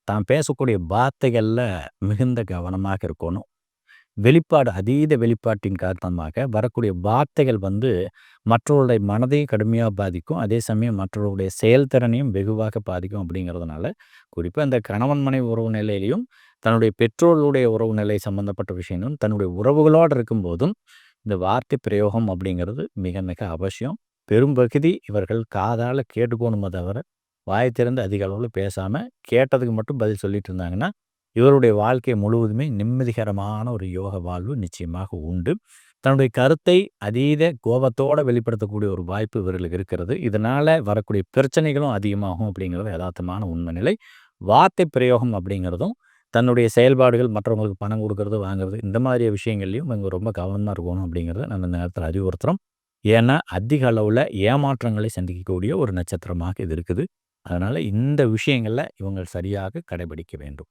தான் பேசக்கூடிய வார்த்தைகள்ல மிகுந்த கவனமாக இருக்கணும். வெளிப்பாடு அதீத வெளிப்பாட்டின் காரணமாக வரக்கூடிய வார்த்தைகள் மற்றவர்களுடைய மனதையும் கடுமையா பாதிக்கும். அதே சமயம் மற்றவர்களுடைய செயல்திறனையும் வெகுவாக பாதிக்கும் அப்படிங்கிறதுனால, குறிப்பா இந்த கணவன் மனைவி உறவு நிலையிலயும், தன்னுடைய பெற்றோர்களுடைய உறவு நிலை சம்மந்தப்பட்ட விஷயங்களும், தன்னுடைய உறவுகளோடு இருக்கும்போதும், இந்த வார்த்தை பிரயோகம் அப்படிங்கிறது மிக மிக அவசியம். பெரும்பகுதி இவர்கள் காதால கேட்டுக்கோணுமே தவிர, வாய் திறந்து அதிக அளவுல பேசாம, கேட்டதுக்கு மட்டும் பதில் சொல்லிட்டு இருந்தாங்கன்னா, இவருடைய வாழ்க்கை முழுவதுமே நிம்மதிகரமான ஒரு யோக வாழ்வு நிச்சயமாக உண்டு. தன்னுடைய கருத்தை அதீத கோபத்தோட வெளிப்படுத்தக்கூடிய ஒரு வாய்ப்பு இவர்களுக்கு இருக்கிறது. இதனால வரக்கூடிய பிரச்சனைகளும் அதிகமாகும் அப்படிங்கிறது எதார்த்தமான உண்மை நிலை. வார்த்தை பிரயோகம் அப்படிங்கிறதும், தன்னுடைய செயல்பாடுகள் மற்றவங்களுக்கு பணம் குடுக்கறது, வாங்குறது இந்த மாதிரியான விஷயங்கள்லயும் இவங்க ரொம்ப கவனமா இருக்கணும் அப்படிங்கிறத நான் இந்த நேரத்தில அறிவுறுத்துறோம். ஏன்னா, அதிக அளவுல ஏமாற்றங்களை சந்திக்கக்கூடிய ஒரு நட்சத்திரமாக இது இருக்குது. அதனால இந்த விஷயங்கள்ல இவங்க சரியாக கடைபிடிக்க வேண்டும்.